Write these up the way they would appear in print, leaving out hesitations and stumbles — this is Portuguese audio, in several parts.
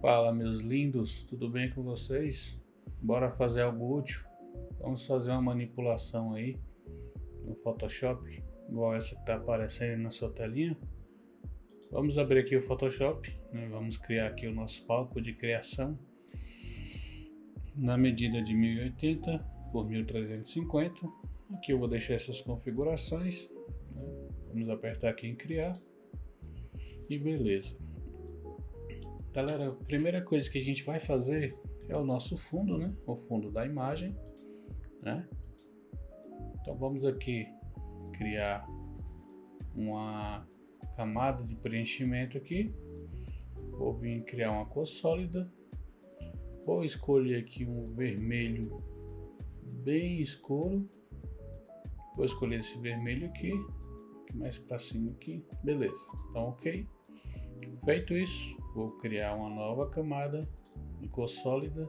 Fala, meus lindos, tudo bem com vocês? Bora fazer algo útil? Vamos fazer uma manipulação aí no Photoshop, igual essa que está aparecendo na sua telinha. Vamos abrir aqui o Photoshop, né? Vamos criar aqui o nosso palco de criação na medida de 1080 por 1350. Aqui eu vou deixar essas configurações, né? Vamos apertar aqui em criar e beleza. Galera, a primeira coisa que a gente vai fazer é o nosso fundo, né? O fundo da imagem, né? Então vamos aqui criar uma camada de preenchimento aqui. Vou vir criar uma cor sólida. Vou escolher aqui um vermelho bem escuro. Vou escolher esse vermelho aqui, mais para cima aqui, beleza. Então ok. Feito isso, vou criar uma nova camada de cor sólida,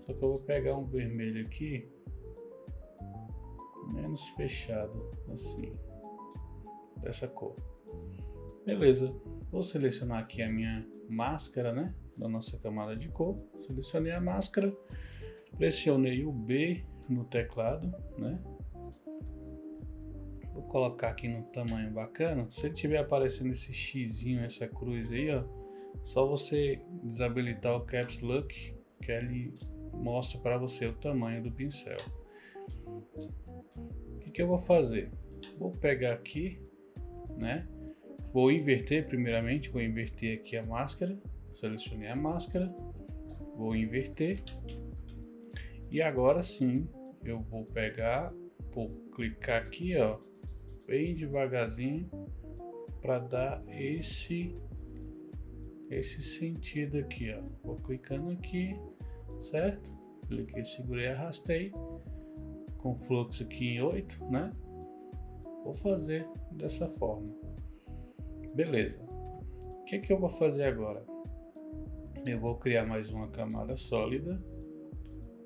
só que eu vou pegar um vermelho aqui menos fechado, assim, dessa cor. Beleza, vou selecionar aqui a minha máscara, né, da nossa camada de cor. Selecionei a máscara, pressionei o B no teclado, né. Vou colocar aqui no tamanho bacana. Se ele tiver aparecendo esse xizinho, essa cruz aí, ó, só você desabilitar o Caps Lock que ele mostra para você o tamanho do pincel. O que eu vou fazer? Vou pegar aqui, né? Vou inverter primeiramente, vou inverter aqui a máscara. Selecionei a máscara, vou inverter. E agora sim, eu vou pegar, vou clicar aqui, ó, bem devagarzinho para dar esse sentido aqui, ó. Vou clicando aqui, certo? Cliquei, segurei, arrastei com fluxo aqui em 8, né? Vou fazer dessa forma. Beleza. O que eu vou fazer agora? Eu vou criar mais uma camada sólida.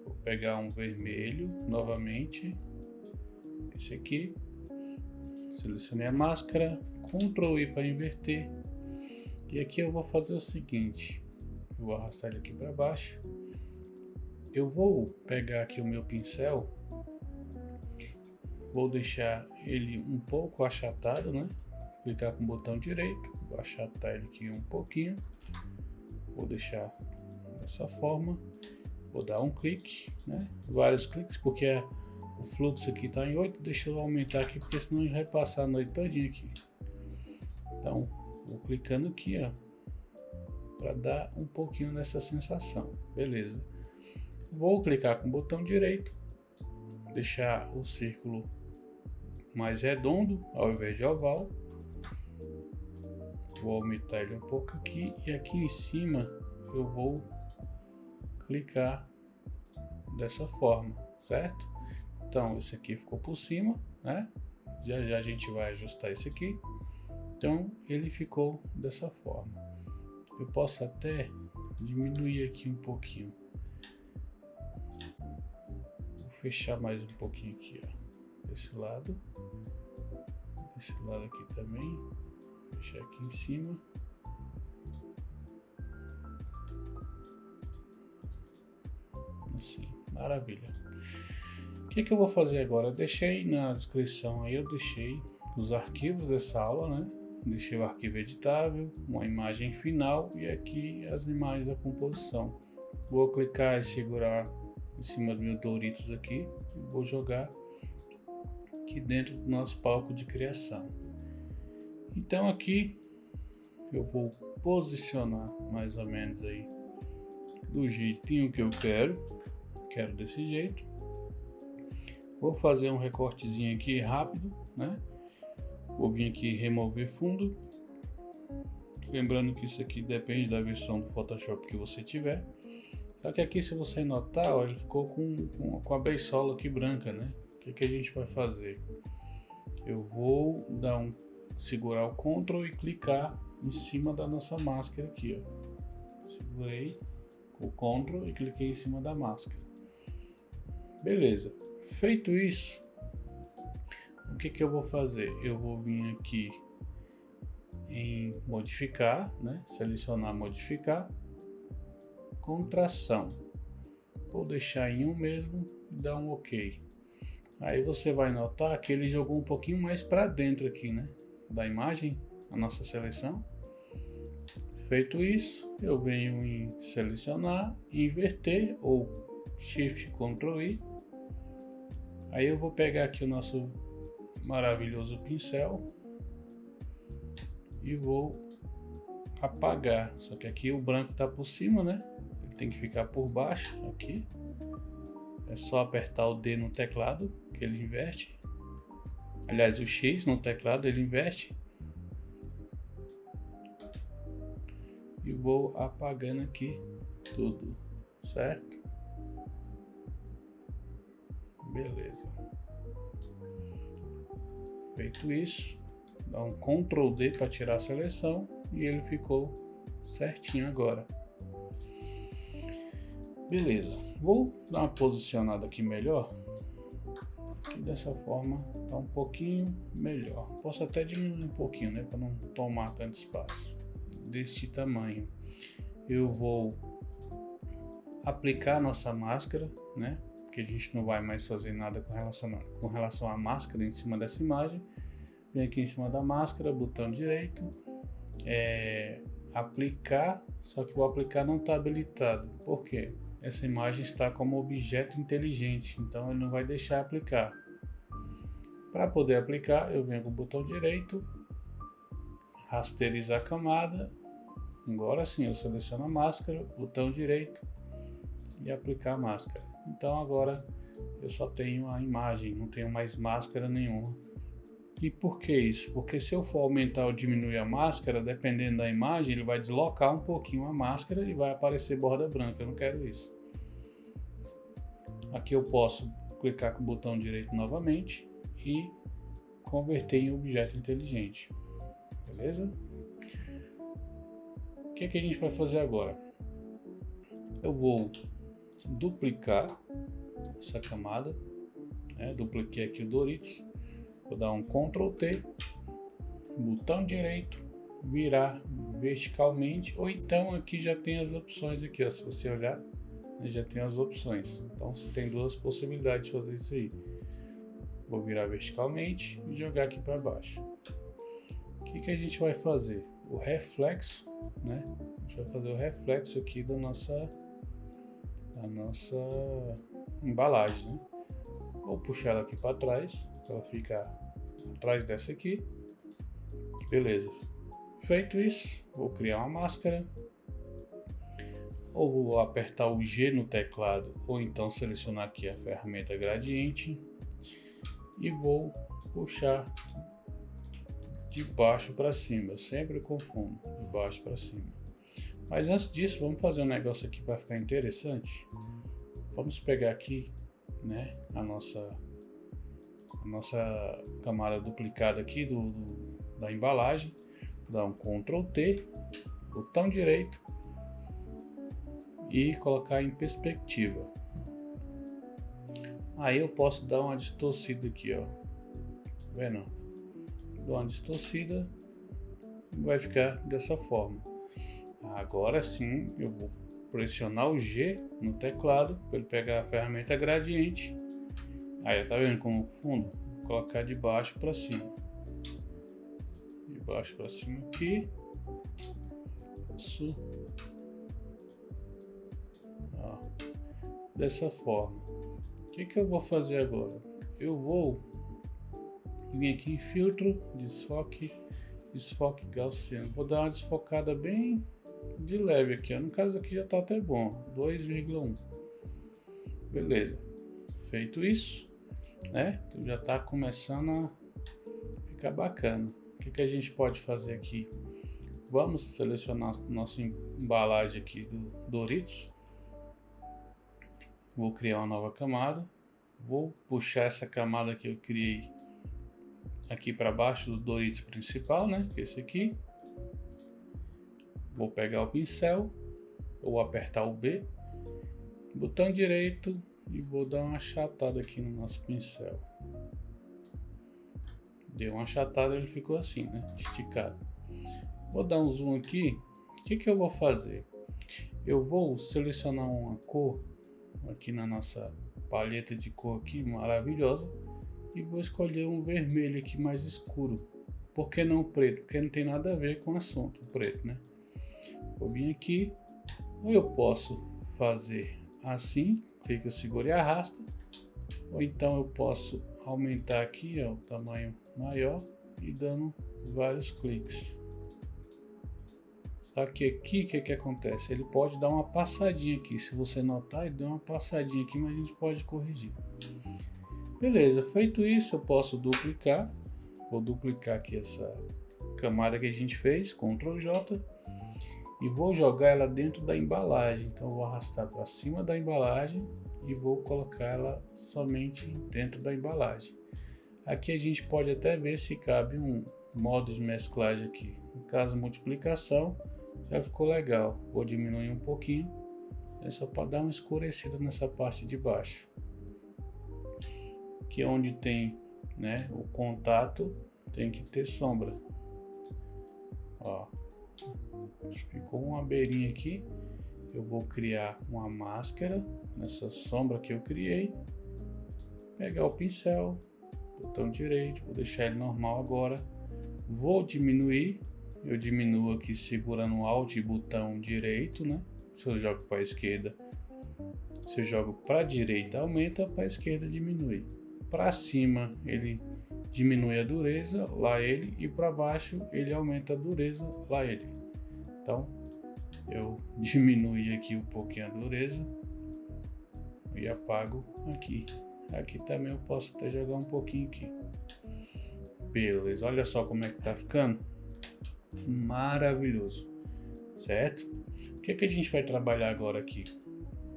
Vou pegar um vermelho novamente, esse aqui. Selecionei a máscara, Ctrl I para inverter. E aqui eu vou fazer o seguinte, eu vou arrastar ele aqui para baixo. Eu vou pegar aqui o meu pincel, vou deixar ele um pouco achatado, né? Clicar com o botão direito, vou achatar ele aqui um pouquinho. Vou deixar dessa forma, vou dar um clique, né? Vários cliques, porque o fluxo aqui está em 8, deixa eu aumentar aqui, porque senão vai passar a noite todinha aqui. Então, vou clicando aqui, ó, para dar um pouquinho nessa sensação, beleza. Vou clicar com o botão direito, deixar o círculo mais redondo ao invés de oval. Vou aumentar ele um pouco aqui e aqui em cima eu vou clicar dessa forma, certo? Então, esse aqui ficou por cima, né? Já já a gente vai ajustar esse aqui. Então, ele ficou dessa forma. Eu posso até diminuir aqui um pouquinho. Vou fechar mais um pouquinho aqui, ó. Desse lado. Desse lado aqui também. Fechar aqui em cima. Assim, maravilha. O que eu vou fazer agora? Eu deixei na descrição aí, eu deixei os arquivos dessa aula, né? Deixei o arquivo editável, uma imagem final e aqui as imagens da composição. Vou clicar e segurar em cima do meu Doritos aqui e vou jogar aqui dentro do nosso palco de criação. Então aqui eu vou posicionar mais ou menos aí do jeitinho que eu quero desse jeito. Vou fazer um recortezinho aqui rápido, né? Vou vir aqui remover fundo. Lembrando que isso aqui depende da versão do Photoshop que você tiver. Só que aqui, se você notar, ó, ele ficou com a beisola aqui branca, né? O que a gente vai fazer? Eu vou segurar o Ctrl e clicar em cima da nossa máscara aqui, ó. Segurei o Ctrl e cliquei em cima da máscara. Beleza. Feito isso, o que eu vou fazer? Eu vou vir aqui em modificar, né? Selecionar modificar. contração. Vou deixar em 1 mesmo e dar um OK. Aí você vai notar que ele jogou um pouquinho mais para dentro aqui, né, da imagem, a nossa seleção. Feito isso, eu venho em selecionar, inverter ou Shift Ctrl I. Aí eu vou pegar aqui o nosso maravilhoso pincel e vou apagar. Só que aqui o branco está por cima, né? Ele tem que ficar por baixo aqui. É só apertar o D no teclado que ele inverte. Aliás, o X no teclado ele inverte. E vou apagando aqui tudo, certo? Beleza. Feito isso, dá um Ctrl D para tirar a seleção e ele ficou certinho agora. Beleza, vou dar uma posicionada aqui melhor, que dessa forma tá um pouquinho melhor. Posso até diminuir um pouquinho, né, para não tomar tanto espaço. Deste tamanho, eu vou aplicar a nossa máscara, né, porque a gente não vai mais fazer nada com relação à máscara em cima dessa imagem. Vem aqui em cima da máscara, botão direito, aplicar, só que o aplicar não está habilitado. Por quê? Essa imagem está como objeto inteligente, então ele não vai deixar aplicar. Para poder aplicar, eu venho com o botão direito, rasterizar a camada. Agora sim, eu seleciono a máscara, botão direito e aplicar a máscara. Então agora eu só tenho a imagem, não tenho mais máscara nenhuma. E por que isso? Porque se eu for aumentar ou diminuir a máscara, dependendo da imagem, ele vai deslocar um pouquinho a máscara e vai aparecer borda branca. Eu não quero isso. Aqui eu posso clicar com o botão direito novamente e converter em objeto inteligente. Beleza? O que a gente vai fazer agora? Eu vou duplicar essa camada, né? Dupliquei aqui o Doritos. Vou dar um Ctrl T, botão direito, virar verticalmente, ou então aqui já tem as opções aqui, ó, se você olhar, já tem as opções. Então você tem duas possibilidades de fazer isso aí. Vou virar verticalmente e jogar aqui para baixo. O que a gente vai fazer? O reflexo, né? A gente vai fazer o reflexo aqui da nossa embalagem, né? Vou puxar ela aqui para trás, para ela ficar atrás dessa aqui. Beleza. Feito isso, vou criar uma máscara. Ou vou apertar o G no teclado, ou então selecionar aqui a ferramenta gradiente e vou puxar de baixo para cima. Eu sempre confundo de baixo para cima. Mas antes disso, vamos fazer um negócio aqui para ficar interessante. Vamos pegar aqui, né, a nossa camada duplicada aqui da embalagem, dar um Ctrl T, botão direito e colocar em perspectiva. Aí eu posso dar uma distorcida aqui, ó, tá vendo? Dou uma distorcida, vai ficar dessa forma. Agora sim eu vou pressionar o G no teclado para ele pegar a ferramenta gradiente. Aí, tá vendo como fundo? Vou colocar de baixo para cima. De baixo para cima aqui. Isso. Ó, dessa forma. O que eu vou fazer agora? Eu vou vir aqui em filtro, desfoque gaussiano. Vou dar uma desfocada bem de leve aqui, ó. No caso aqui já tá até bom, 2,1. Beleza. Feito isso, né? Então já tá começando a ficar bacana. O que a gente pode fazer aqui? Vamos selecionar nossa embalagem aqui do Doritos. Vou criar uma nova camada. Vou puxar essa camada que eu criei aqui para baixo do Doritos principal, né? Que é esse aqui. Vou pegar o pincel, ou apertar o B, botão direito e vou dar uma achatada aqui no nosso pincel. Deu uma achatada, ele ficou assim, né? Esticado. Vou dar um zoom aqui. O que eu vou fazer? Eu vou selecionar uma cor aqui na nossa paleta de cor aqui, maravilhosa, e vou escolher um vermelho aqui mais escuro. Por que não o preto? Porque não tem nada a ver com o assunto, o preto, né? Vou vir aqui, ou eu posso fazer assim, clica, segura e arrasta, ou então eu posso aumentar aqui, ó, o tamanho maior e dando vários cliques. Só que aqui, o que acontece? Ele pode dar uma passadinha aqui. Se você notar, ele deu uma passadinha aqui, mas a gente pode corrigir. Beleza, feito isso, eu posso duplicar. Vou duplicar aqui essa camada que a gente fez, Ctrl J, e vou jogar ela dentro da embalagem. Então eu vou arrastar para cima da embalagem e vou colocar ela somente dentro da embalagem. Aqui a gente pode até ver se cabe um modo de mesclagem aqui. No caso, multiplicação, já ficou legal. Vou diminuir um pouquinho, é só para dar uma escurecida nessa parte de baixo. Que é onde tem, né, o contato, tem que ter sombra. Ó, ficou uma beirinha aqui. Eu vou criar uma máscara nessa sombra que eu criei. Pegar o pincel, botão direito, vou deixar ele normal agora. Vou diminuir, eu diminuo aqui segurando o Alt e botão direito, né? Se eu jogo para a esquerda, se eu jogo para a direita aumenta, para a esquerda diminui. Para cima ele diminui a dureza, lá ele, e para baixo ele aumenta a dureza, lá ele. Então eu diminuí aqui um pouquinho a dureza e apago aqui. Aqui também eu posso até jogar um pouquinho aqui. Beleza, olha só como é que tá ficando. Maravilhoso, certo? O que a gente vai trabalhar agora aqui?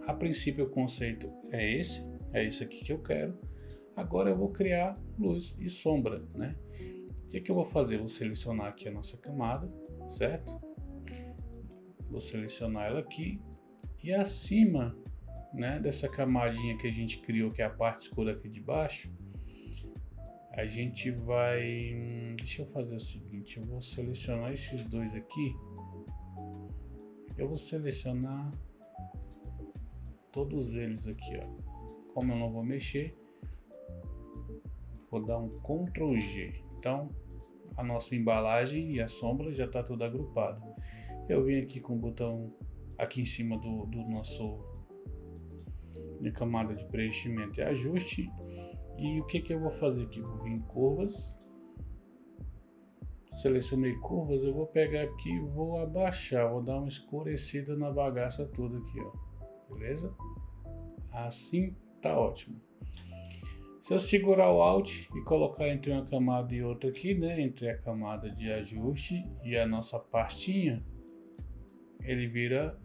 A princípio o conceito é esse aqui que eu quero. Agora eu vou criar luz e sombra, né? O que eu vou fazer? Vou selecionar aqui a nossa camada, certo? Vou selecionar ela aqui e acima, né, dessa camadinha que a gente criou, que é a parte escura aqui de baixo, a gente vai... Deixa eu fazer o seguinte, eu vou selecionar esses dois aqui. Eu vou selecionar todos eles aqui, ó. Como eu não vou mexer, vou dar um Ctrl G. Então, a nossa embalagem e a sombra já está tudo agrupado. Eu vim aqui com o botão aqui em cima do nosso minha camada de preenchimento e ajuste. E o que eu vou fazer aqui? Vou vir em curvas. Selecionei curvas, eu vou pegar aqui e vou abaixar, vou dar uma escurecida na bagaça toda aqui, ó. Beleza? Assim tá ótimo. Se eu segurar o Alt e colocar entre uma camada e outra aqui, né, entre a camada de ajuste e a nossa pastinha, ele vira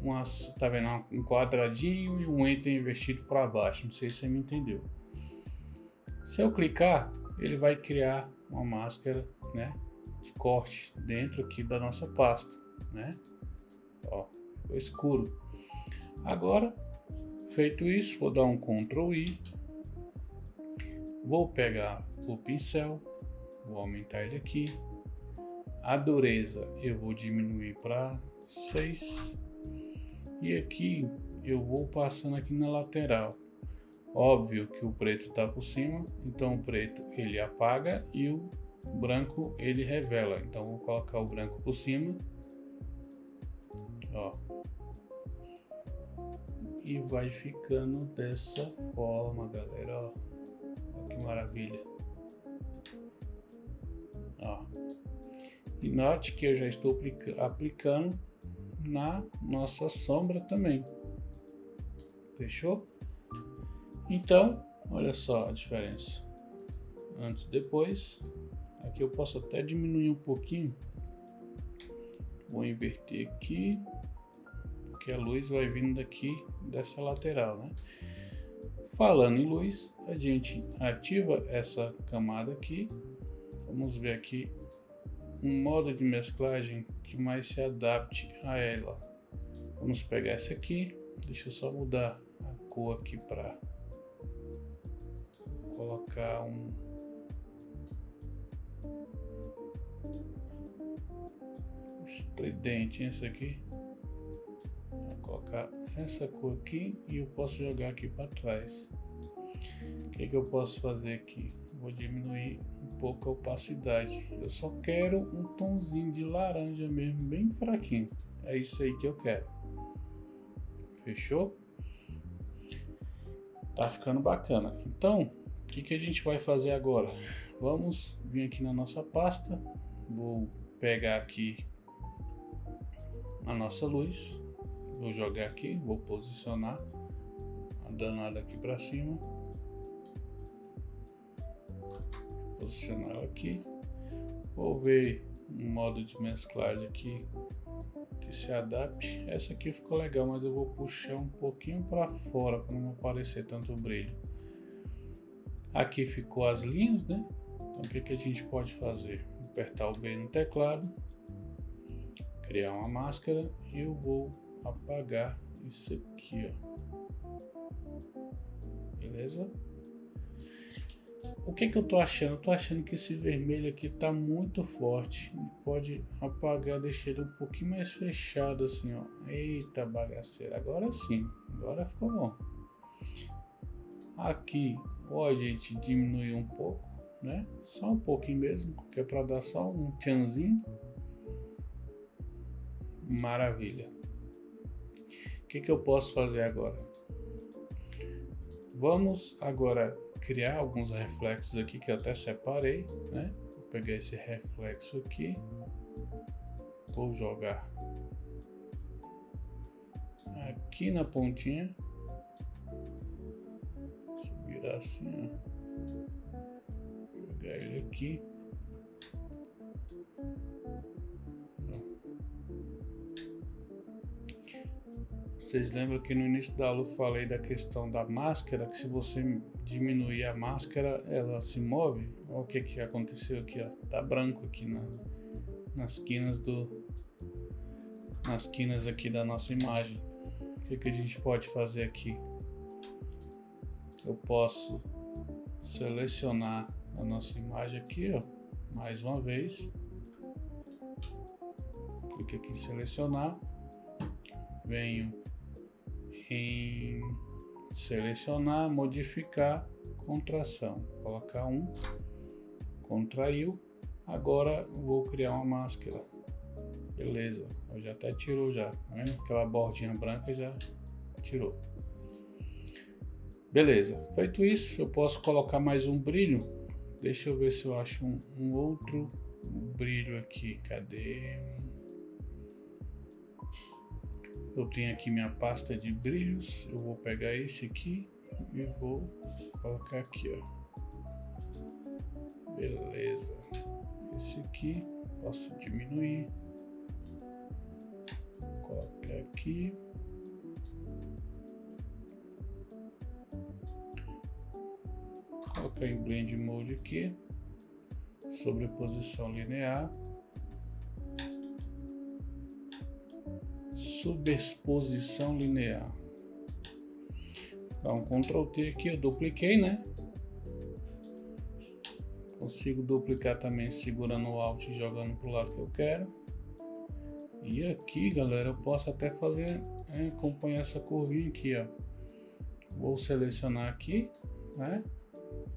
uma, tá vendo, um quadradinho e um enter invertido para baixo. Não sei se você me entendeu. Se eu clicar, ele vai criar uma máscara, né, de corte dentro aqui da nossa pasta, né? Ó, ficou escuro. Agora, feito isso, vou dar um Ctrl I. Vou pegar o pincel, vou aumentar ele aqui. A dureza eu vou diminuir para 6. E aqui eu vou passando aqui na lateral. Óbvio que o preto está por cima, então o preto ele apaga e o branco ele revela. Então vou colocar o branco por cima. Ó. E vai ficando dessa forma, galera, ó. Olha que maravilha. Ó. E note que eu já estou aplicando na nossa sombra também. Fechou? Então, olha só a diferença. Antes e depois. Aqui eu posso até diminuir um pouquinho. Vou inverter aqui, porque a luz vai vindo daqui dessa lateral, né? Falando em luz, a gente ativa essa camada aqui. Vamos ver aqui um modo de mesclagem que mais se adapte a ela. Vamos pegar essa aqui. Deixa eu só mudar a cor aqui para colocar um estridente, esse aqui. colocar essa cor aqui e eu posso jogar aqui para trás. O que eu posso fazer aqui? Vou diminuir um pouco a opacidade. Eu só quero um tomzinho de laranja mesmo, bem fraquinho. É isso aí que eu quero. Fechou? Tá ficando bacana. Então, o que a gente vai fazer agora? Vamos vir aqui na nossa pasta. Vou pegar aqui a nossa luz. Vou jogar aqui, vou posicionar a danada aqui para cima. Posicionar ela aqui. Vou ver um modo de mesclagem aqui que se adapte. Essa aqui ficou legal, mas eu vou puxar um pouquinho para fora para não aparecer tanto brilho. Aqui ficou as linhas, né? Então o que a gente pode fazer? Apertar o B no teclado, criar uma máscara e eu vou apagar isso aqui, ó. Beleza? O que eu tô achando? Eu tô achando que esse vermelho aqui tá muito forte. Pode apagar, deixar ele um pouquinho mais fechado assim, ó. Eita bagaceira, agora sim, agora ficou bom. Aqui, ó, a gente diminuiu um pouco, né? Só um pouquinho mesmo, que é para dar só um tchanzinho. Maravilha. O que eu posso fazer agora? Vamos agora criar alguns reflexos aqui que eu até separei, né? Vou pegar esse reflexo aqui, vou jogar aqui na pontinha, subir assim, ó. Jogar ele aqui. Vocês lembram que no início da aula eu falei da questão da máscara, que se você diminuir a máscara, ela se move? Olha o que aconteceu aqui, ó. Tá branco aqui nas quinas aqui da nossa imagem. O que a gente pode fazer aqui? Eu posso selecionar a nossa imagem aqui, ó, mais uma vez. Clique aqui em selecionar. Venho em selecionar, modificar, contração, colocar contraiu. Agora vou criar uma máscara. Beleza, eu já até tirou já, tá vendo? Aquela bordinha branca já tirou. Beleza, feito isso, eu posso colocar mais um brilho. Deixa eu ver se eu acho um outro brilho aqui. Cadê? Eu tenho aqui minha pasta de brilhos, eu vou pegar esse aqui e vou colocar aqui, ó. Beleza. Esse aqui posso diminuir. Colocar aqui. Colocar em Blend Mode aqui. Sobreposição linear. Subexposição linear. Dá um Ctrl T aqui, eu dupliquei, né? Consigo duplicar também segurando o Alt e jogando para o lado que eu quero. E aqui, galera, eu posso até fazer, acompanhar essa curvinha aqui, ó. Vou selecionar aqui, né?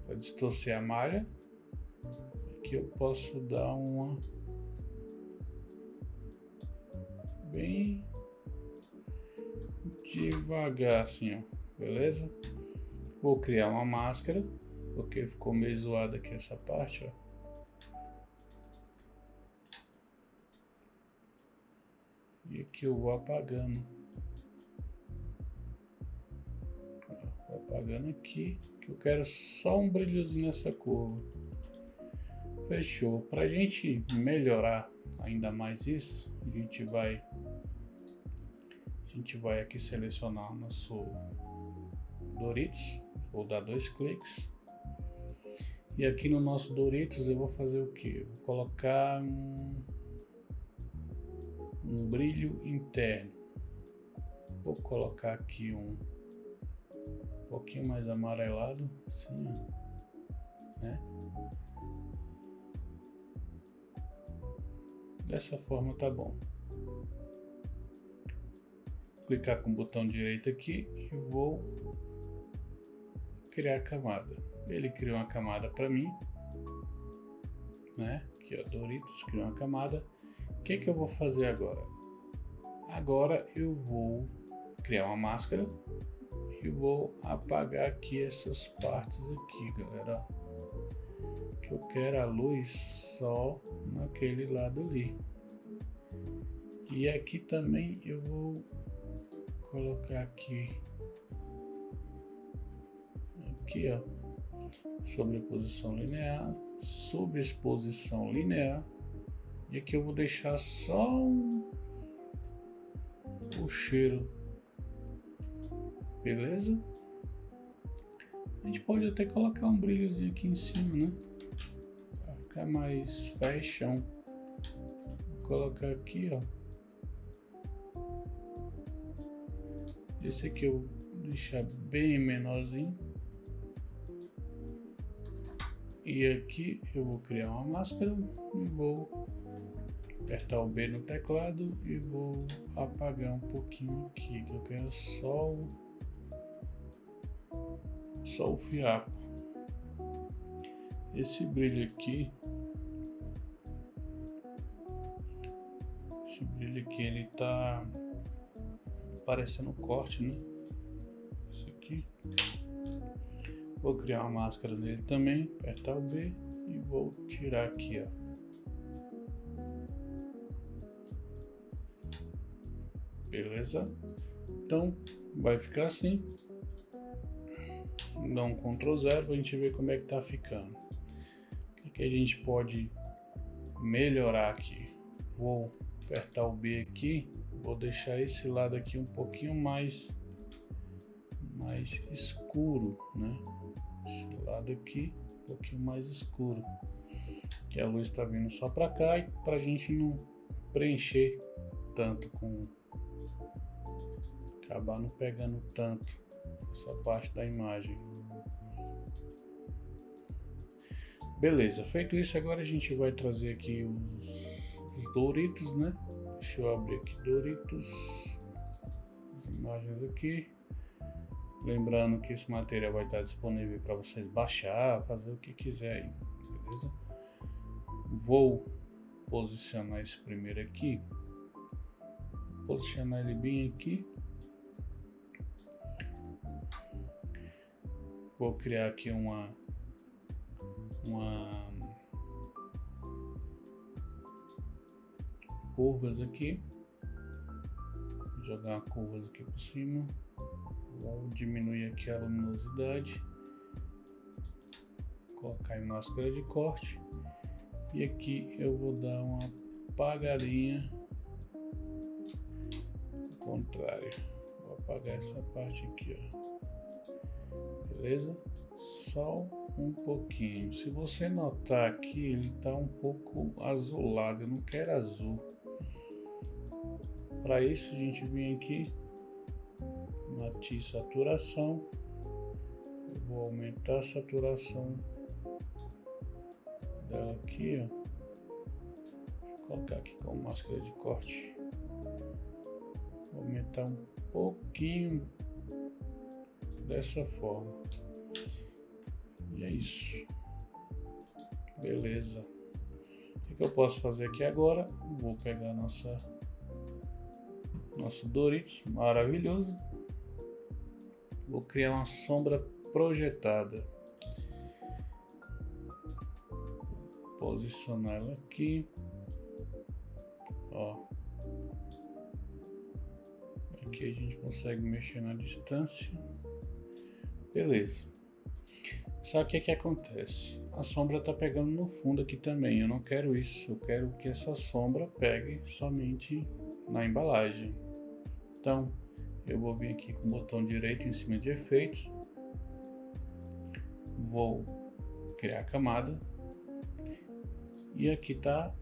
Para distorcer a malha. Aqui eu posso dar uma bem devagar assim, ó, beleza? Vou criar uma máscara, porque ficou meio zoado aqui essa parte, ó. E aqui eu vou apagando. Vou apagando aqui, que eu quero só um brilhozinho nessa curva. Fechou. Pra gente melhorar ainda mais isso, a gente vai aqui selecionar nosso Doritos, vou dar 2 cliques e aqui no nosso Doritos eu vou fazer o que? Vou colocar um brilho interno, vou colocar aqui um pouquinho mais amarelado assim, né? Dessa forma tá bom. clicar com o botão direito aqui e vou criar camada. Ele criou uma camada para mim, né? Aqui ó, Doritos criou uma camada. O que eu vou fazer agora? Agora eu vou criar uma máscara e vou apagar aqui essas partes aqui, galera. Que eu quero a luz só naquele lado ali. E aqui também eu vou colocar aqui ó, sobreposição linear, subexposição linear, e aqui eu vou deixar só o cheiro, beleza? A gente pode até colocar um brilhozinho aqui em cima, né? Para ficar mais fashion. Vou colocar aqui, ó. Esse aqui eu vou deixar bem menorzinho. E aqui eu vou criar uma máscara e vou apertar o B no teclado e vou apagar um pouquinho aqui, que eu quero só o fiapo. Esse brilho aqui, ele tá parecendo corte, né? Esse aqui. Vou criar uma máscara nele também, apertar o B e vou tirar aqui, ó. Beleza? Então vai ficar assim. Dá um Ctrl 0 para a gente ver como é que tá ficando. O que a gente pode melhorar aqui? Vou apertar o B aqui, vou deixar esse lado aqui um pouquinho mais escuro, né? Esse lado aqui um pouquinho mais escuro, que a luz está vindo só para cá e para a gente não preencher tanto com, acabar não pegando tanto essa parte da imagem. Beleza, feito isso, agora a gente vai trazer aqui os Doritos, né? Deixa eu abrir aqui Doritos, as imagens aqui. Lembrando que esse material vai estar disponível para vocês baixar, fazer o que quiser aí, beleza? Vou posicionar esse primeiro aqui, posicionar ele bem aqui. Vou criar aqui uma curvas aqui, jogar curvas aqui por cima. Vou diminuir aqui a luminosidade, colocar em máscara de corte e aqui eu vou dar uma apagadinha ao contrário, vou apagar essa parte aqui, ó. Beleza? Só um pouquinho. Se você notar aqui, ele tá um pouco azulado, eu não quero azul. Para isso a gente vem aqui matiz saturação, eu vou aumentar a saturação dela aqui, ó. Vou colocar aqui com máscara de corte, vou aumentar um pouquinho dessa forma e é isso, beleza. O que eu posso fazer aqui agora? Vou pegar nosso Doritos maravilhoso. Vou criar uma sombra projetada. Posicionar ela aqui. Ó. Aqui a gente consegue mexer na distância. Beleza. Só que o que acontece? A sombra está pegando no fundo aqui também. Eu não quero isso. Eu quero que essa sombra pegue somente na embalagem. Então, eu vou vir aqui com o botão direito em cima de efeitos, vou criar a camada e aqui está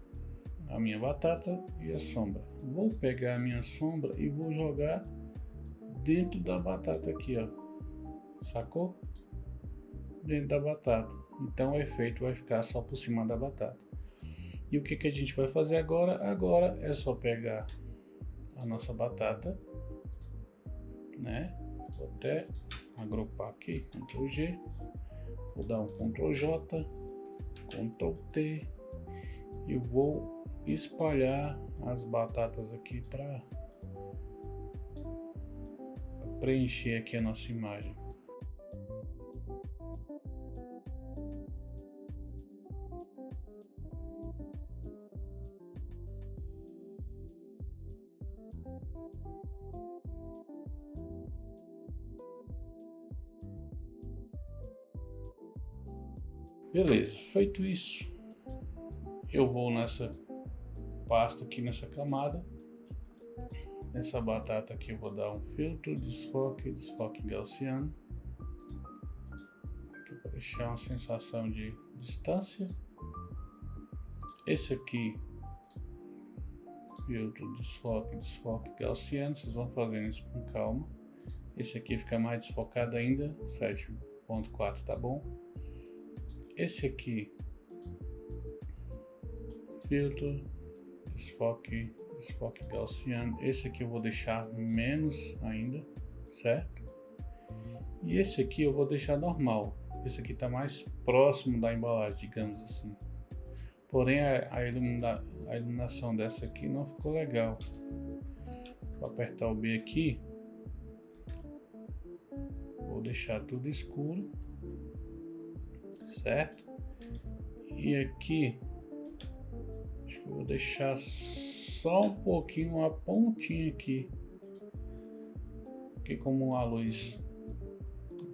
a minha batata e a sombra. Vou pegar a minha sombra e vou jogar dentro da batata aqui, ó, sacou? Dentro da batata. Então o efeito vai ficar só por cima da batata. E o que a gente vai fazer agora? Agora é só pegar a nossa batata né? Vou até agrupar aqui, Ctrl G, vou dar um Ctrl J, Ctrl T e vou espalhar as batatas aqui para preencher aqui a nossa imagem. Beleza, feito isso, eu vou nessa pasta aqui, nessa camada, nessa batata aqui eu vou dar um filtro, desfoque gaussiano, para deixar uma sensação de distância. Esse aqui, filtro, desfoque gaussiano, vocês vão fazendo isso com calma. Esse aqui fica mais desfocado ainda, 7.4 tá bom. Esse aqui, filtro, desfoque gaussiano. Esse aqui eu vou deixar menos ainda, certo? E esse aqui eu vou deixar normal. Esse aqui está mais próximo da embalagem, digamos assim. Porém a iluminação dessa aqui não ficou legal. Vou apertar o B aqui. Vou deixar tudo escuro. Certo? E aqui acho que eu vou deixar só um pouquinho, uma pontinha aqui, porque como a luz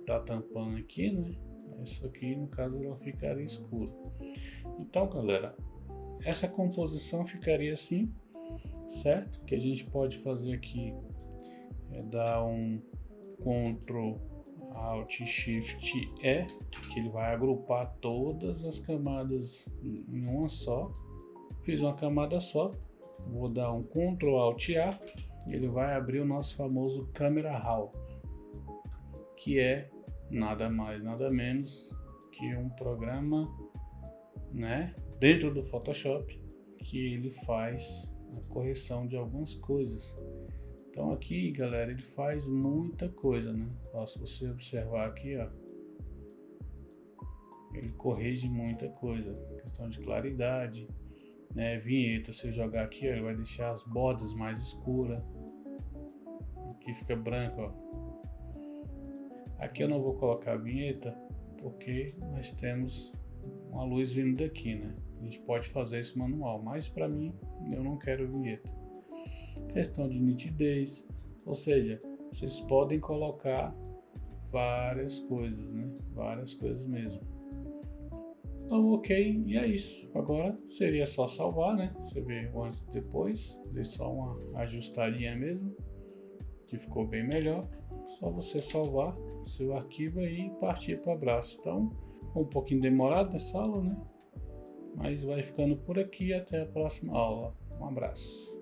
tá tampando aqui, né? Isso aqui no caso ela ficaria escuro. Então, galera, essa composição ficaria assim, certo? Que a gente pode fazer aqui é dar um Ctrl Alt Shift E, que ele vai agrupar todas as camadas em uma só. Fiz uma camada só, vou dar um Ctrl Alt A, e ele vai abrir o nosso famoso Camera Raw, que é nada mais nada menos que um programa, né, dentro do Photoshop, que ele faz a correção de algumas coisas. Então aqui, galera, ele faz muita coisa, né? Ó, se você observar aqui, ó, ele corrige muita coisa, questão de claridade, né? Vinheta, se eu jogar aqui, ó, ele vai deixar as bordas mais escuras. Aqui fica branco, ó. Aqui eu não vou colocar vinheta porque nós temos uma luz vindo daqui, né? A gente pode fazer isso manual, mas para mim eu não quero vinheta. Questão de nitidez, ou seja, vocês podem colocar várias coisas, né? Várias coisas mesmo. Então, ok, e é isso. Agora seria só salvar, né? Você vê o antes e depois, dei só uma ajustadinha mesmo, que ficou bem melhor. Só você salvar seu arquivo aí e partir para o abraço. Então, um pouquinho demorado essa aula, né? Mas vai ficando por aqui, até a próxima aula. Um abraço.